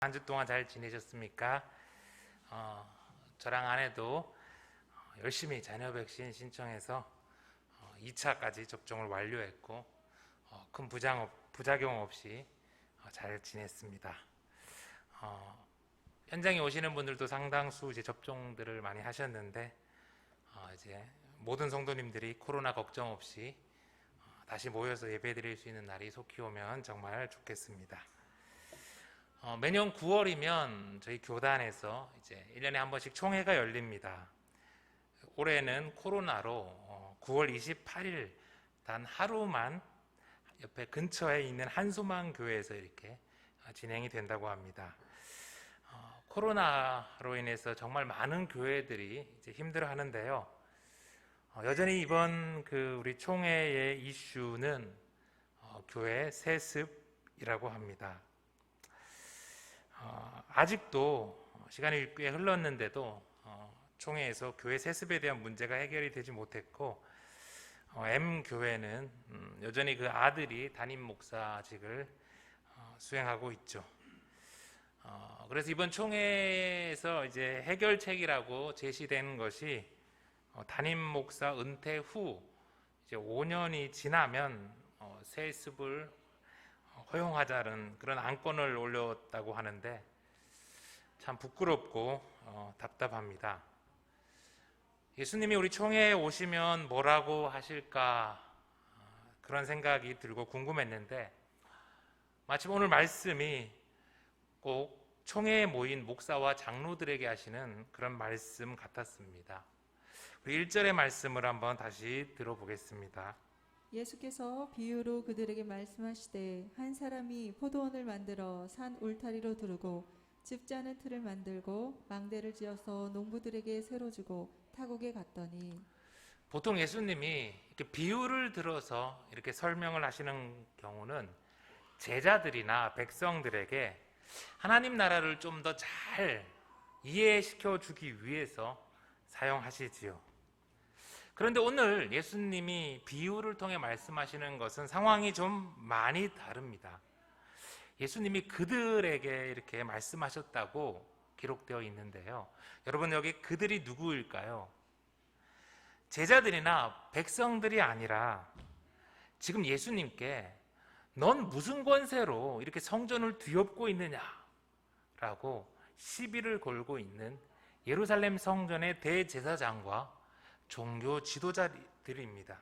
한 주 동안 잘 지내셨습니까? 저랑 아내도 열심히 자녀 백신 신청해서 2차까지 접종을 완료했고 큰 부작용 없이 잘 지냈습니다. 현장에 오시는 분들도 상당수 이제 접종들을 많이 하셨는데 이제 모든 성도님들이 코로나 걱정 없이 다시 모여서 예배드릴 수 있는 날이 속히 오면 정말 좋겠습니다. 매년 9월이면 저희 교단에서 이제 1년에 한 번씩 총회가 열립니다. 올해는 코로나로 9월 28일 단 하루만 옆에 근처에 있는 한소망 교회에서 이렇게 진행이 된다고 합니다. 코로나로 인해서 정말 많은 교회들이 이제 힘들어 하는데요. 여전히 이번 우리 총회의 이슈는 교회 세습이라고 합니다. 아직도 시간이 꽤 흘렀는데도 총회에서 교회 세습에 대한 문제가 해결이 되지 못했고 M교회는 여전히 그 아들이 담임 목사직을 수행하고 있죠. 그래서 이번 총회에서 이제 해결책이라고 제시되는 것이 담임 목사 은퇴 후 이제 5년이 지나면 세습을 허용하자는 그런 안건을 올렸다고 하는데 참 부끄럽고 답답합니다. 예수님이 우리 총회에 오시면 뭐라고 하실까 그런 생각이 들고 궁금했는데 마침 오늘 말씀이 꼭 총회에 모인 목사와 장로들에게 하시는 그런 말씀 같았습니다. 우리 1절의 말씀을 한번 다시 들어보겠습니다. 예수께서 비유로 그들에게 말씀하시되 한 사람이 포도원을 만들어 산 울타리로 두르고 즙자는 틀을 만들고 망대를 지어서 농부들에게 세로 주고 타국에 갔더니. 보통 예수님이 이렇게 비유를 들어서 이렇게 설명을 하시는 경우는 제자들이나 백성들에게 하나님 나라를 좀 더 잘 이해시켜 주기 위해서 사용하시지요. 그런데 오늘 예수님이 비유를 통해 말씀하시는 것은 상황이 좀 많이 다릅니다. 예수님이 그들에게 이렇게 말씀하셨다고 기록되어 있는데요. 여러분, 여기 그들이 누구일까요? 제자들이나 백성들이 아니라 지금 예수님께 넌 무슨 권세로 이렇게 성전을 뒤엎고 있느냐라고 시비를 걸고 있는 예루살렘 성전의 대제사장과 종교 지도자들입니다.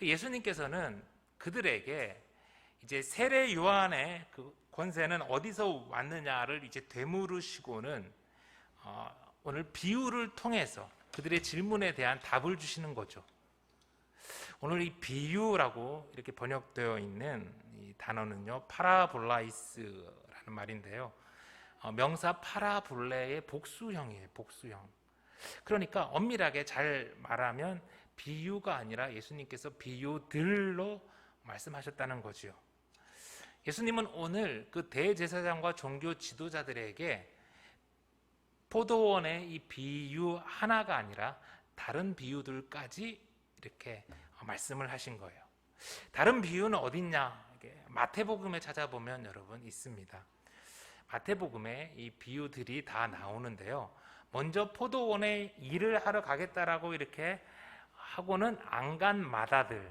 예수님께서는 그들에게 이제 세례 요한의 그 권세는 어디서 왔느냐를 이제 되물으시고는 오늘 비유를 통해서 그들의 질문에 대한 답을 주시는 거죠. 오늘 이 비유라고 이렇게 번역되어 있는 이 단어는요, 파라볼라이스라는 말인데요. 명사 파라볼레의 복수형이에요. 복수형. 그러니까 엄밀하게 잘 말하면 비유가 아니라 예수님께서 비유들로 말씀하셨다는 거지요. 예수님은 오늘 그 대제사장과 종교 지도자들에게 포도원의 이 비유 하나가 아니라 다른 비유들까지 이렇게 말씀을 하신 거예요. 다른 비유는 어딨냐? 마태복음에 찾아보면 여러분 있습니다. 마태복음에 이 비유들이 다 나오는데요. 먼저 포도원에 일을 하러 가겠다라고 이렇게 하고는 안 간 마다들,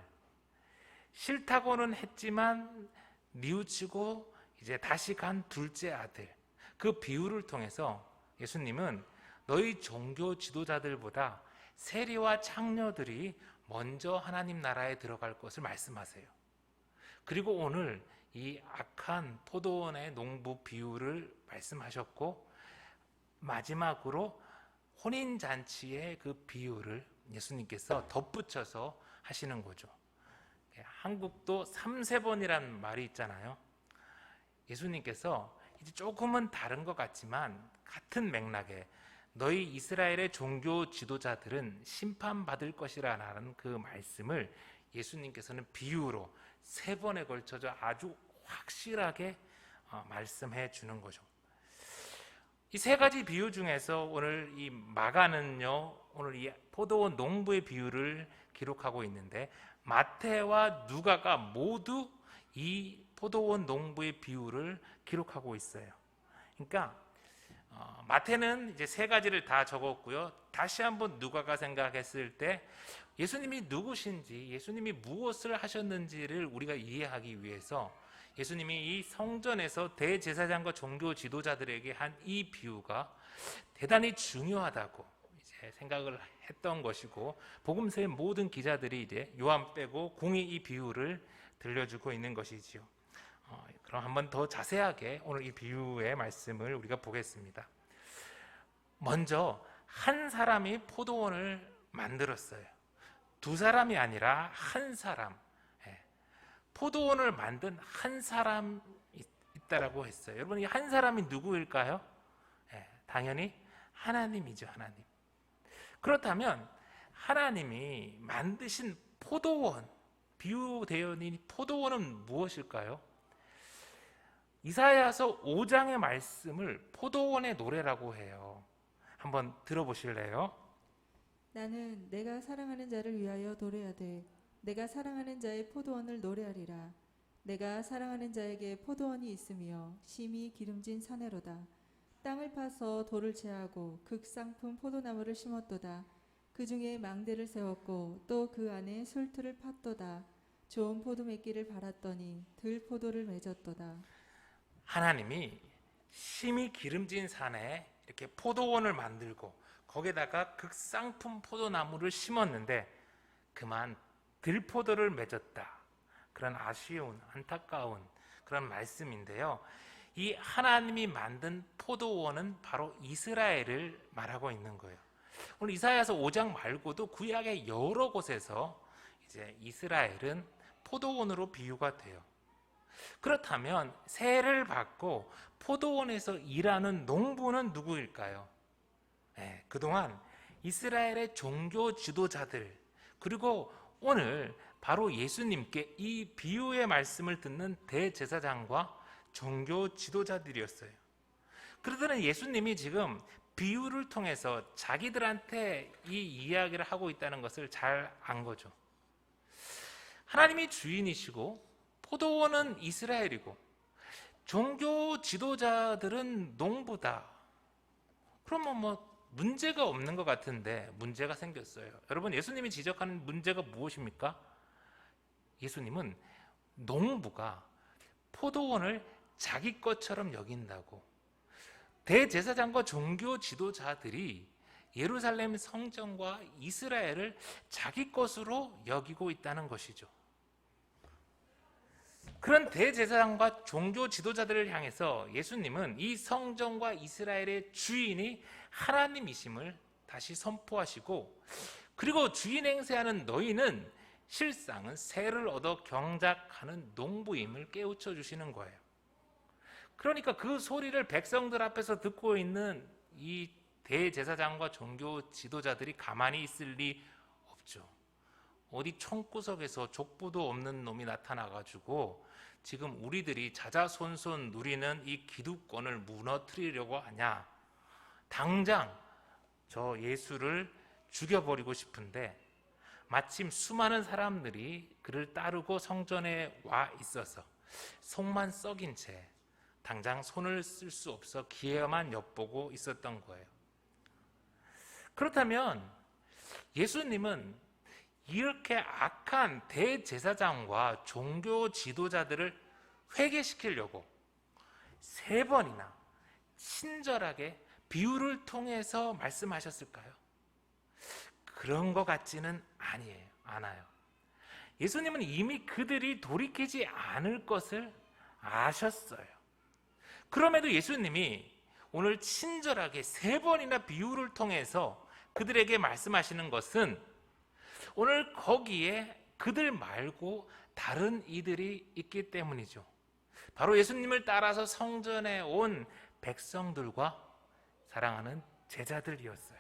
싫다고는 했지만 뉘우치고 이제 다시 간 둘째 아들, 그 비유를 통해서 예수님은 너희 종교 지도자들보다 세리와 창녀들이 먼저 하나님 나라에 들어갈 것을 말씀하세요. 그리고 오늘 이 악한 포도원의 농부 비유를 말씀하셨고 마지막으로 혼인잔치의 그 비유를 예수님께서 덧붙여서 하시는 거죠. 한국도 3세번이란 말이 있잖아요. 예수님께서 이제 조금은 다른 것 같지만 같은 맥락에 너희 이스라엘의 종교 지도자들은 심판받을 것이라는 그 말씀을 예수님께서는 비유로 3번에 걸쳐서 아주 확실하게 말씀해 주는 거죠. 이 3가지 비유 중에서 오늘 이 마가는요, 오늘 이 포도원 농부의 비유를 기록하고 있는데 마태와 누가가 모두 이 포도원 농부의 비유를 기록하고 있어요. 그러니까 마태는 이제 세 가지를 다 적었고요. 다시 한번 누가가 생각했을 때 예수님이 누구신지, 예수님이 무엇을 하셨는지를 우리가 이해하기 위해서 예수님이 이 성전에서 대제사장과 종교 지도자들에게 한 이 비유가 대단히 중요하다고 이제 생각을 했던 것이고, 복음서의 모든 기자들이 이제 요한 빼고 공히 이 비유를 들려주고 있는 것이지요. 그럼 한번 더 자세하게 오늘 이 비유의 말씀을 우리가 보겠습니다. 먼저 한 사람이 포도원을 만들었어요. 두 사람이 아니라 한 사람. 포도원을 만든 한 사람이 있다라고 했어요. 여러분, 이 한 사람이 누구일까요? 당연히 하나님이죠. 하나님. 그렇다면 하나님이 만드신 포도원, 비유되어 있는 포도원은 무엇일까요? 이사야서 5장의 말씀을 포도원의 노래라고 해요. 한번 들어보실래요? 나는 내가 사랑하는 자를 위하여 노래하되 내가 사랑하는 자의 포도원을 노래하리라. 내가 사랑하는 자에게 포도원이 있으며 심히 기름진 사내로다. 땅을 파서 돌을 제하고 극상품 포도나무를 심었도다. 그 중에 망대를 세웠고 또 그 안에 술틀을 팠도다. 좋은 포도 맺기를 바랐더니 들포도를 맺었도다. 하나님이 심히 기름진 산에 이렇게 포도원을 만들고 거기에다가 극상품 포도나무를 심었는데 그만 들포도를 맺었다. 그런 아쉬운, 안타까운 그런 말씀인데요. 이 하나님이 만든 포도원은 바로 이스라엘을 말하고 있는 거예요. 오늘 이사야서 5장 말고도 구약의 여러 곳에서 이제 이스라엘은 포도원으로 비유가 돼요. 그렇다면 세를 받고 포도원에서 일하는 농부는 누구일까요? 그동안 이스라엘의 종교 지도자들, 그리고 오늘 바로 예수님께 이 비유의 말씀을 듣는 대제사장과 종교 지도자들이었어요. 그러더니 예수님이 지금 비유를 통해서 자기들한테 이 이야기를 하고 있다는 것을 잘 안 거죠. 하나님이 주인이시고 포도원은 이스라엘이고 종교 지도자들은 농부다. 그러면 뭐 문제가 없는 것 같은데 문제가 생겼어요. 여러분, 예수님이 지적하는 문제가 무엇입니까? 예수님은 농부가 포도원을 자기 것처럼 여긴다고, 대제사장과 종교 지도자들이 예루살렘 성전과 이스라엘을 자기 것으로 여기고 있다는 것이죠. 그런 대제사장과 종교 지도자들을 향해서 예수님은 이 성전과 이스라엘의 주인이 하나님이심을 다시 선포하시고, 그리고 주인 행세하는 너희는 실상은 세를 얻어 경작하는 농부임을 깨우쳐 주시는 거예요. 그러니까 그 소리를 백성들 앞에서 듣고 있는 이 대제사장과 종교 지도자들이 가만히 있을 리 없죠. 어디 총구석에서 족보도 없는 놈이 나타나가지고 지금 우리들이 자자손손 누리는 이 기득권을 무너뜨리려고 하냐, 당장 저 예수를 죽여버리고 싶은데 마침 수많은 사람들이 그를 따르고 성전에 와 있어서 속만 썩인 채 당장 손을 쓸 수 없어 기회만 엿보고 있었던 거예요. 그렇다면 예수님은 이렇게 악한 대제사장과 종교 지도자들을 회개시키려고 3번이나 친절하게 비유를 통해서 말씀하셨을까요? 그런 것 같지는 않아요. 예수님은 이미 그들이 돌이키지 않을 것을 아셨어요. 그럼에도 예수님이 오늘 친절하게 3번이나 비유를 통해서 그들에게 말씀하시는 것은 오늘 거기에 그들 말고 다른 이들이 있기 때문이죠. 바로 예수님을 따라서 성전에 온 백성들과 사랑하는 제자들이었어요.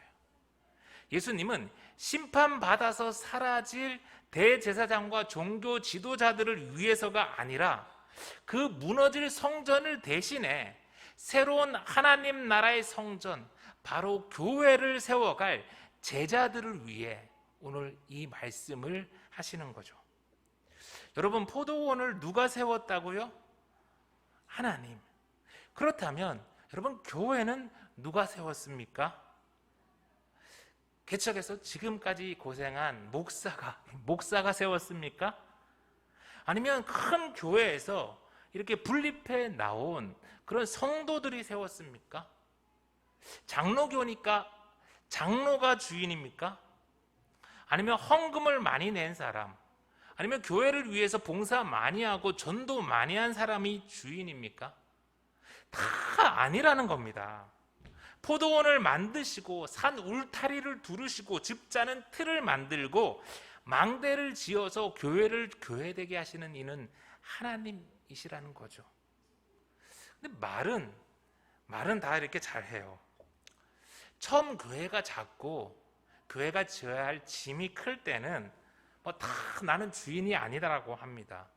예수님은 심판받아서 사라질 대제사장과 종교 지도자들을 위해서가 아니라 그 무너질 성전을 대신해 새로운 하나님 나라의 성전, 바로 교회를 세워갈 제자들을 위해 오늘 이 말씀을 하시는 거죠. 여러분, 포도원을 누가 세웠다고요? 하나님. 그렇다면 여러분, 교회는 누가 세웠습니까? 개척해서 지금까지 고생한 목사가 세웠습니까? 아니면 큰 교회에서 이렇게 분립해 나온 그런 성도들이 세웠습니까? 장로교니까 장로가 주인입니까? 아니면 헌금을 많이 낸 사람, 아니면 교회를 위해서 봉사 많이 하고 전도 많이 한 사람이 주인입니까? 다 아니라는 겁니다. 포도원을 만드시고 산 울타리를 두르시고 집 짜는 틀을 만들고 망대를 지어서 교회를 교회되게 하시는 이는 하나님이시라는 거죠. 근데 말은 다 이렇게 잘해요. 처음 교회가 작고 교회가 지어야 할 짐이 클 때는 다 나는 주인이 아니다라고 합니다.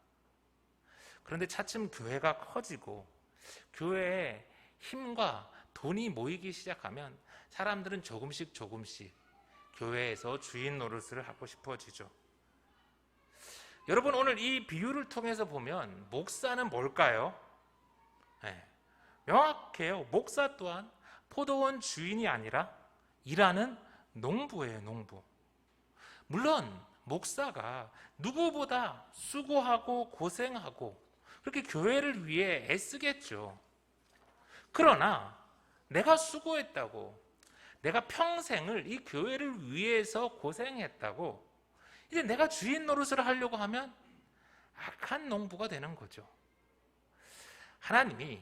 그런데 차츰 교회가 커지고 교회에 힘과 돈이 모이기 시작하면 사람들은 조금씩 교회에서 주인 노릇을 하고 싶어지죠. 여러분, 오늘 이 비유를 통해서 보면 목사는 뭘까요? 명확해요. 목사 또한 포도원 주인이 아니라 일하는 농부예요. 농부. 물론 목사가 누구보다 수고하고 고생하고 그렇게 교회를 위해 애쓰겠죠. 그러나 내가 수고했다고, 내가 평생을 이 교회를 위해서 고생했다고 이제 내가 주인 노릇을 하려고 하면 악한 농부가 되는 거죠. 하나님이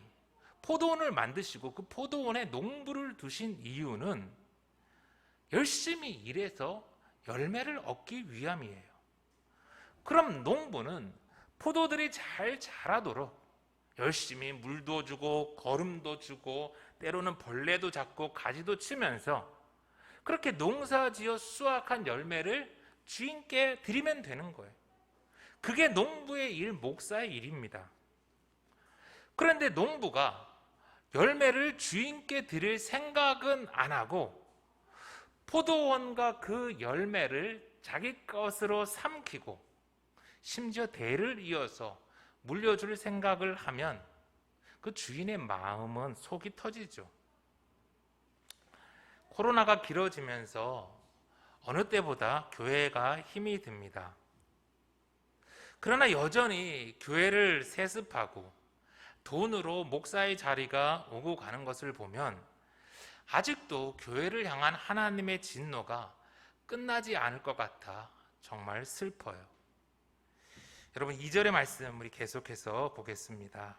포도원을 만드시고 그 포도원에 농부를 두신 이유는 열심히 일해서 열매를 얻기 위함이에요. 그럼 농부는 포도들이 잘 자라도록 열심히 물도 주고 거름도 주고 때로는 벌레도 잡고 가지도 치면서 그렇게 농사지어 수확한 열매를 주인께 드리면 되는 거예요. 그게 농부의 일, 목사의 일입니다. 그런데 농부가 열매를 주인께 드릴 생각은 안 하고 포도원과 그 열매를 자기 것으로 삼키고 심지어 대를 이어서 물려줄 생각을 하면 그 주인의 마음은 속이 터지죠. 코로나가 길어지면서 어느 때보다 교회가 힘이 듭니다. 그러나 여전히 교회를 세습하고 돈으로 목사의 자리가 오고 가는 것을 보면 아직도 교회를 향한 하나님의 진노가 끝나지 않을 것 같아 정말 슬퍼요. 여러분, 2절의 말씀 우리 계속해서 보겠습니다.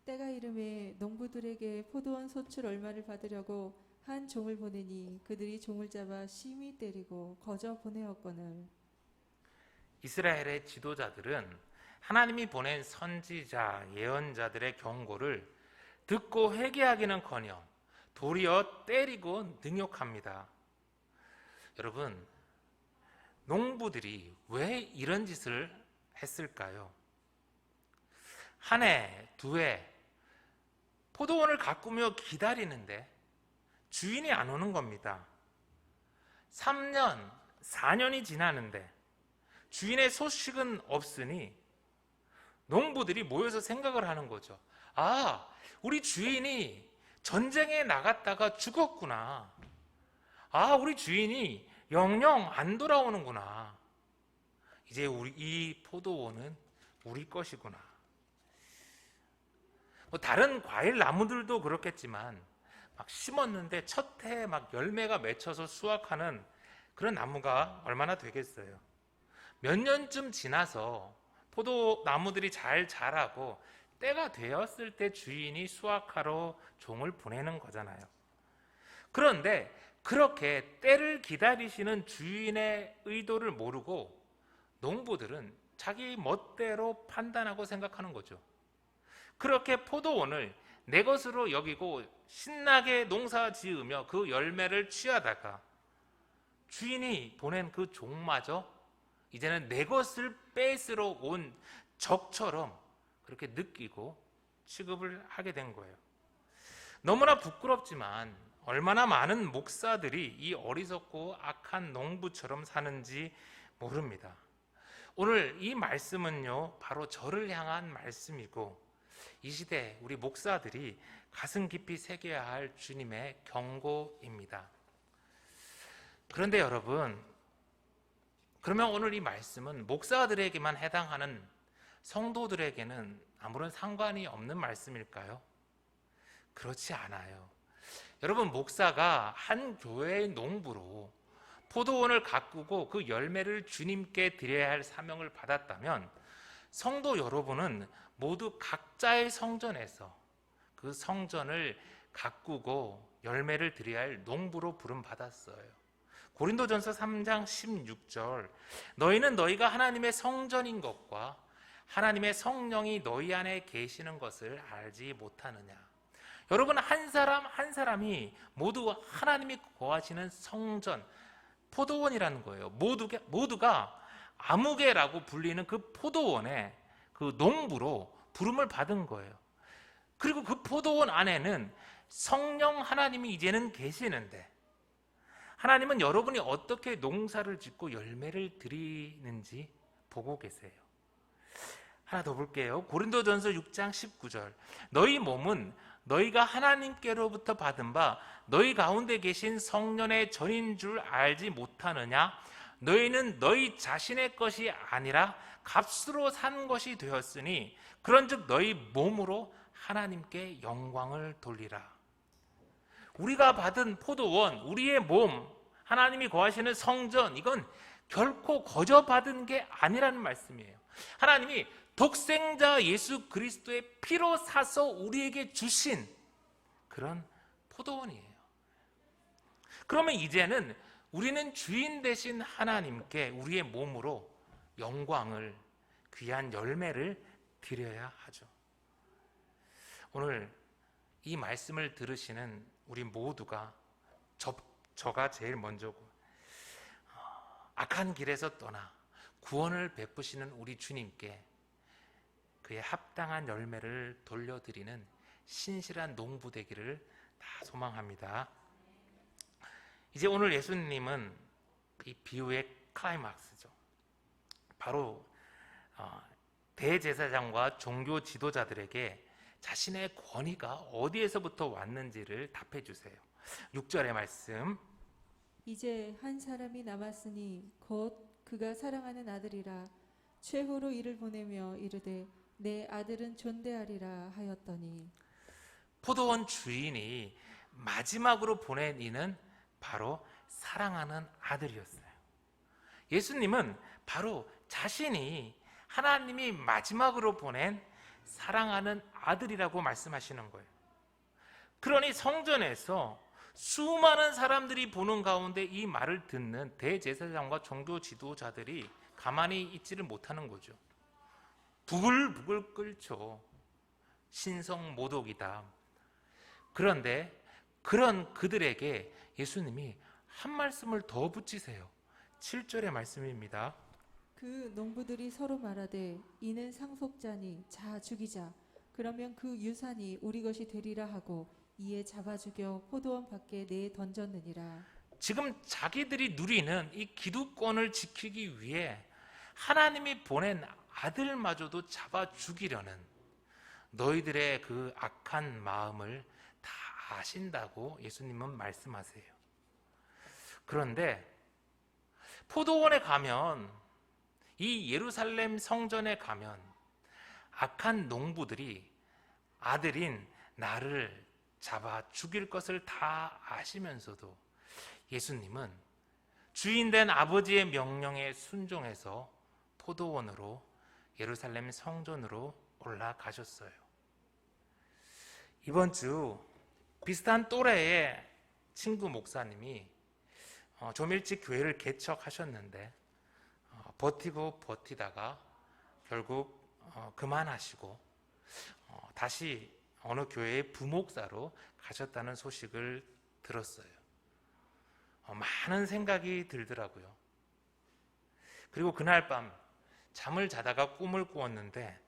때가 이름에 농부들에게 포도원 소출 얼마를 받으려고 한 종을 보내니 그들이 종을 잡아 심히 때리고 거저 보내었거늘. 이스라엘의 지도자들은 하나님이 보낸 선지자, 예언자들의 경고를 듣고 회개하기는커녕 도리어 때리고 능욕합니다. 여러분, 농부들이 왜 이런 짓을 했을까요? 한 해, 두 해 포도원을 가꾸며 기다리는데 주인이 안 오는 겁니다. 3년, 4년이 지나는데 주인의 소식은 없으니 농부들이 모여서 생각을 하는 거죠. 아, 우리 주인이 전쟁에 나갔다가 죽었구나. 아, 우리 주인이 영영 안 돌아오는구나. 이제 이 포도원은 우리 것이구나. 다른 과일 나무들도 그렇겠지만 막 심었는데 첫 해에 막 열매가 맺혀서 수확하는 그런 나무가 얼마나 되겠어요. 몇 년쯤 지나서 포도나무들이 잘 자라고 때가 되었을 때 주인이 수확하러 종을 보내는 거잖아요. 그런데 그렇게 때를 기다리시는 주인의 의도를 모르고 농부들은 자기 멋대로 판단하고 생각하는 거죠. 그렇게 포도원을 내 것으로 여기고 신나게 농사 지으며 그 열매를 취하다가 주인이 보낸 그 종마저 이제는 내 것을 뺏으러 온 적처럼 그렇게 느끼고 취급을 하게 된 거예요. 너무나 부끄럽지만 얼마나 많은 목사들이 이 어리석고 악한 농부처럼 사는지 모릅니다. 오늘 이 말씀은요, 바로 저를 향한 말씀이고 이 시대 우리 목사들이 가슴 깊이 새겨야 할 주님의 경고입니다. 그런데 여러분, 그러면 오늘 이 말씀은 목사들에게만 해당하는 성도들에게는 아무런 상관이 없는 말씀일까요? 그렇지 않아요. 여러분, 목사가 한 교회의 농부로 포도원을 가꾸고 그 열매를 주님께 드려야 할 사명을 받았다면 성도 여러분은 모두 각자의 성전에서 그 성전을 가꾸고 열매를 드려야 할 농부로 부름받았어요. 고린도전서 3장 16절, 너희는 너희가 하나님의 성전인 것과 하나님의 성령이 너희 안에 계시는 것을 알지 못하느냐. 여러분, 한 사람 한 사람이 모두 하나님이 거하시는 성전, 포도원이라는 거예요. 모두가 아무개라고 불리는 그 포도원의 그 농부로 부름을 받은 거예요. 그리고 그 포도원 안에는 성령 하나님이 이제는 계시는데, 하나님은 여러분이 어떻게 농사를 짓고 열매를 드리는지 보고 계세요. 하나 더 볼게요. 고린도전서 6장 19절, 너희 몸은 너희가 하나님께로부터 받은 바 너희 가운데 계신 성령의 전인 줄 알지 못하느냐. 너희는 너희 자신의 것이 아니라 값으로 산 것이 되었으니 그런즉 너희 몸으로 하나님께 영광을 돌리라. 우리가 받은 포도원, 우리의 몸, 하나님이 거하시는 성전, 이건 결코 거저 받은 게 아니라는 말씀이에요. 하나님이 독생자 예수 그리스도의 피로 사서 우리에게 주신 그런 포도원이에요. 그러면 이제는 우리는 주인 되신 하나님께 우리의 몸으로 영광을, 귀한 열매를 드려야 하죠. 오늘 이 말씀을 들으시는 우리 모두가 저가 제일 먼저고, 악한 길에서 떠나 구원을 베푸시는 우리 주님께 그의 합당한 열매를 돌려드리는 신실한 농부 되기를 다 소망합니다. 이제 오늘 예수님은 이 비유의 클라이막스죠. 바로 대제사장과 종교 지도자들에게 자신의 권위가 어디에서부터 왔는지를 답해 주세요. 6절의 말씀, 이제 한 사람이 남았으니 곧 그가 사랑하는 아들이라 최후로 이를 보내며 이르되 내 아들은 존대하리라 하였더니. 포도원 주인이 마지막으로 보낸 이는 바로 사랑하는 아들이었어요. 예수님은 바로 자신이 하나님이 마지막으로 보낸 사랑하는 아들이라고 말씀하시는 거예요. 그러니 성전에서 수많은 사람들이 보는 가운데 이 말을 듣는 대제사장과 종교 지도자들이 가만히 있지를 못하는 거죠. 부글부글 끓죠. 신성모독이다. 그런데 그런 그들에게 예수님이 한 말씀을 더 붙이세요. 7절의 말씀입니다. 그 농부들이 서로 말하되 이는 상속자니 자 죽이자. 그러면 그 유산이 우리 것이 되리라 하고 이에 잡아 죽여 포도원 밖에 내 던졌느니라. 지금 자기들이 누리는 이 기득권을 지키기 위해 하나님이 보낸 아들마저도 잡아 죽이려는 너희들의 그 악한 마음을 다 아신다고 예수님은 말씀하세요. 그런데 포도원에 가면, 이 예루살렘 성전에 가면 악한 농부들이 아들인 나를 잡아 죽일 것을 다 아시면서도 예수님은 주인된 아버지의 명령에 순종해서 포도원으로, 예루살렘 성전으로 올라가셨어요. 이번 주 비슷한 또래의 친구 목사님이 좀 일찍 교회를 개척하셨는데 버티고 버티다가 결국 그만하시고 다시 어느 교회의 부목사로 가셨다는 소식을 들었어요. 많은 생각이 들더라고요. 그리고 그날 밤 잠을 자다가 꿈을 꾸었는데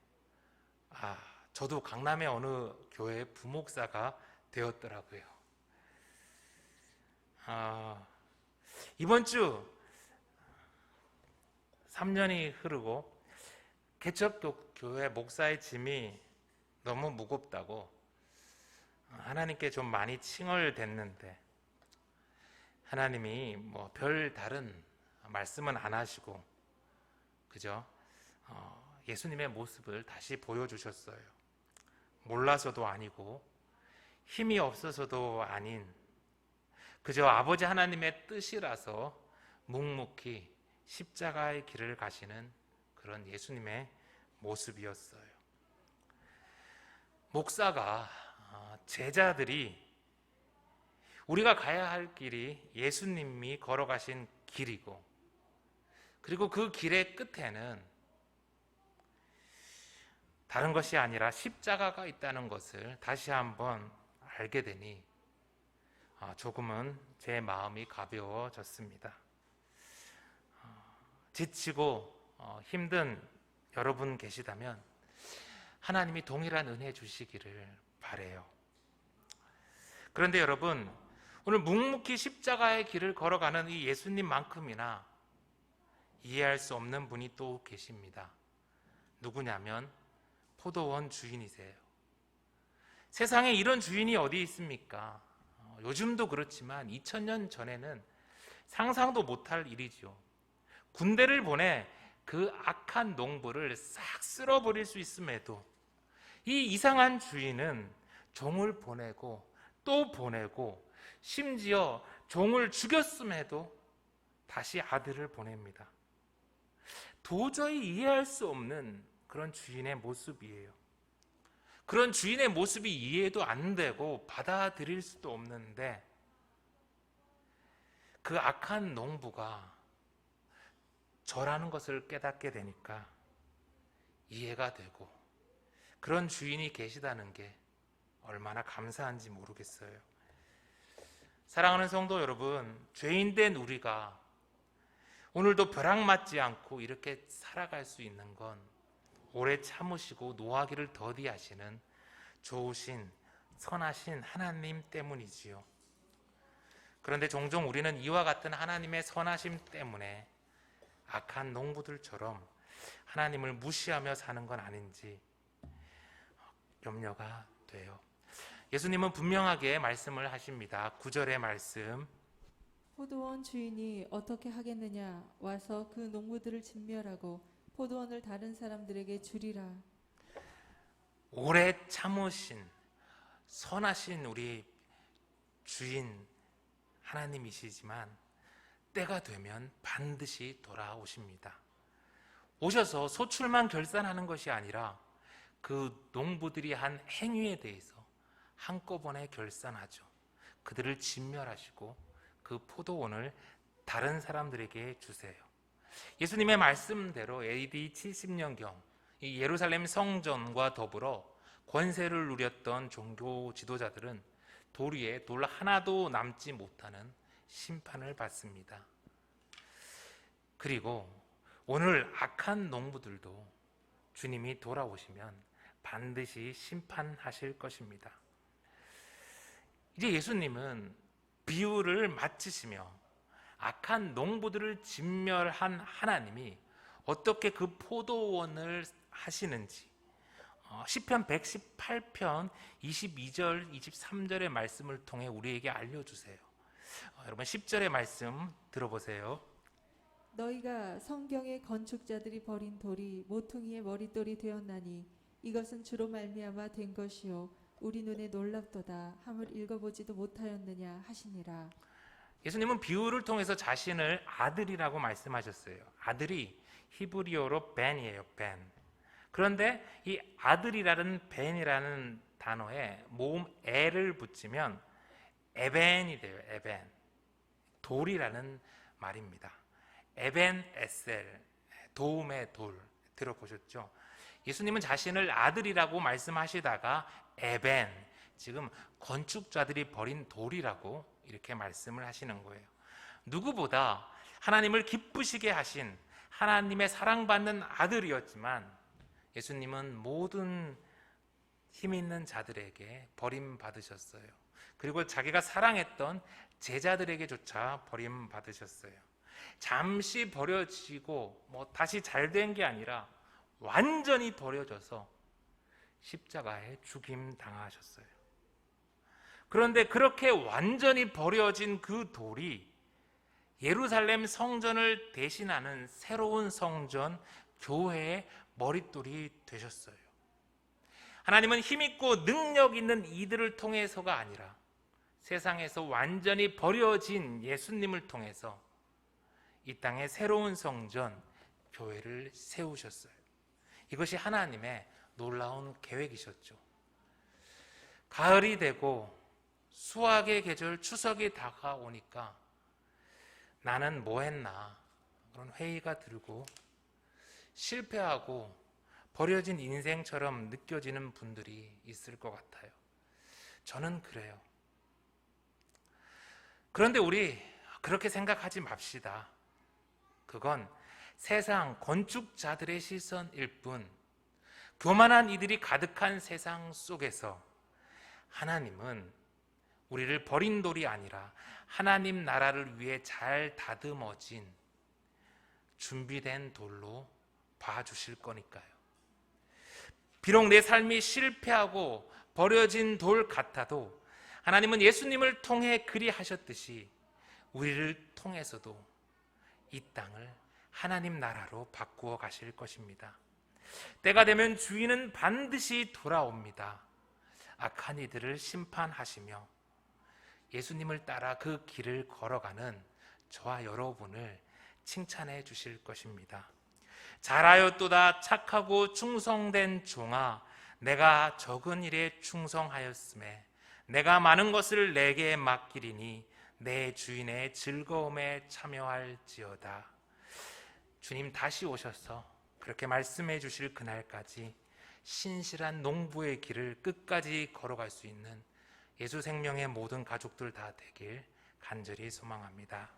저도 강남의 어느 교회의 부목사가 되었더라고요. 이번 주 3년이 흐르고 개척교 교회 목사의 짐이 너무 무겁다고 하나님께 좀 많이 칭얼댔는데 하나님이 뭐 별 다른 말씀은 안 하시고 그죠? 예수님의 모습을 다시 보여주셨어요. 몰라서도 아니고 힘이 없어서도 아닌 그저 아버지 하나님의 뜻이라서 묵묵히 십자가의 길을 가시는 그런 예수님의 모습이었어요. 목사가 제자들이 우리가 가야 할 길이 예수님이 걸어가신 길이고 그리고 그 길의 끝에는 다른 것이 아니라 십자가가 있다는 것을 다시 한번 알게 되니 조금은 제 마음이 가벼워졌습니다. 지치고 힘든 여러분 계시다면 하나님이 동일한 은혜 주시기를 바라요. 그런데 여러분, 오늘 묵묵히 십자가의 길을 걸어가는 이 예수님만큼이나 이해할 수 없는 분이 또 계십니다. 누구냐면 포도원 주인이세요. 세상에 이런 주인이 어디 있습니까? 요즘도 그렇지만 2000년 전에는 상상도 못할 일이죠. 군대를 보내 그 악한 농부를 싹 쓸어버릴 수 있음에도 이 이상한 주인은 종을 보내고 또 보내고 심지어 종을 죽였음에도 다시 아들을 보냅니다. 도저히 이해할 수 없는 그런 주인의 모습이에요. 그런 주인의 모습이 이해도 안 되고 받아들일 수도 없는데 그 악한 농부가 저라는 것을 깨닫게 되니까 이해가 되고 그런 주인이 계시다는 게 얼마나 감사한지 모르겠어요. 사랑하는 성도 여러분, 죄인된 우리가 오늘도 벼락 맞지 않고 이렇게 살아갈 수 있는 건 오래 참으시고 노하기를 더디하시는 좋으신 선하신 하나님 때문이지요. 그런데 종종 우리는 이와 같은 하나님의 선하심 때문에 악한 농부들처럼 하나님을 무시하며 사는 건 아닌지 염려가 돼요. 예수님은 분명하게 말씀을 하십니다. 9절의 말씀, 포도원 주인이 어떻게 하겠느냐? 와서 그 농부들을 진멸하고 포도원을 다른 사람들에게 주리라. 오래 참으신 선하신 우리 주인 하나님이시지만 때가 되면 반드시 돌아오십니다. 오셔서 소출만 결산하는 것이 아니라 그 농부들이 한 행위에 대해서 한꺼번에 결산하죠. 그들을 진멸하시고 그 포도원을 다른 사람들에게 주세요. 예수님의 말씀대로 AD 70년경 이 예루살렘 성전과 더불어 권세를 누렸던 종교 지도자들은 돌 위에 돌 하나도 남지 못하는 심판을 받습니다. 그리고 오늘 악한 농부들도 주님이 돌아오시면 반드시 심판하실 것입니다. 이제 예수님은 비유를 마치시며 악한 농부들을 진멸한 하나님이 어떻게 그 포도원을 하시는지 시편 118편 22절 23절의 말씀을 통해 우리에게 알려주세요. 여러분 10절의 말씀 들어보세요. 너희가 성경의 건축자들이 버린 돌이 모퉁이의 머릿돌이 되었나니 이것은 주로 말미암아 된 것이요 우리 눈에 놀랍도다 함을 읽어보지도 못하였느냐 하시니라. 예수님은 비유를 통해서 자신을 아들이라고 말씀하셨어요. 아들이 히브리어로 벤이에요. 벤. 그런데 이 아들이라는 벤이라는 단어에 모음 에를 붙이면 에벤이 돼요. 에벤. 돌이라는 말입니다. 에벤 에셀, 도움의 돌 들어보셨죠? 예수님은 자신을 아들이라고 말씀하시다가 에벤, 지금 건축자들이 버린 돌이라고 이렇게 말씀을 하시는 거예요. 누구보다 하나님을 기쁘시게 하신 하나님의 사랑받는 아들이었지만 예수님은 모든 힘 있는 자들에게 버림받으셨어요. 그리고 자기가 사랑했던 제자들에게조차 버림받으셨어요. 잠시 버려지고 다시 잘 된 게 아니라 완전히 버려져서 십자가에 죽임 당하셨어요. 그런데 그렇게 완전히 버려진 그 돌이 예루살렘 성전을 대신하는 새로운 성전, 교회의 머릿돌이 되셨어요. 하나님은 힘있고 능력 있는 이들을 통해서가 아니라 세상에서 완전히 버려진 예수님을 통해서 이 땅에 새로운 성전, 교회를 세우셨어요. 이것이 하나님의 놀라운 계획이셨죠. 가을이 되고 수학의 계절, 추석이 다가오니까 나는 뭐 했나 그런 회의가 들고 실패하고 버려진 인생처럼 느껴지는 분들이 있을 것 같아요. 저는 그래요. 그런데 우리 그렇게 생각하지 맙시다. 그건 세상 건축자들의 시선일 뿐, 교만한 이들이 가득한 세상 속에서 하나님은 우리를 버린 돌이 아니라 하나님 나라를 위해 잘 다듬어진 준비된 돌로 봐주실 거니까요. 비록 내 삶이 실패하고 버려진 돌 같아도 하나님은 예수님을 통해 그리하셨듯이 우리를 통해서도 이 땅을 하나님 나라로 바꾸어 가실 것입니다. 때가 되면 주인은 반드시 돌아옵니다. 악한 이들을 심판하시며 예수님을 따라 그 길을 걸어가는 저와 여러분을 칭찬해 주실 것입니다. 잘하였도다 착하고 충성된 종아, 내가 적은 일에 충성하였음에 내가 많은 것을 내게 맡기리니 내 주인의 즐거움에 참여할지어다. 주님 다시 오셔서 그렇게 말씀해 주실 그날까지 신실한 농부의 길을 끝까지 걸어갈 수 있는 예수 생명의 모든 가족들 다 되길 간절히 소망합니다.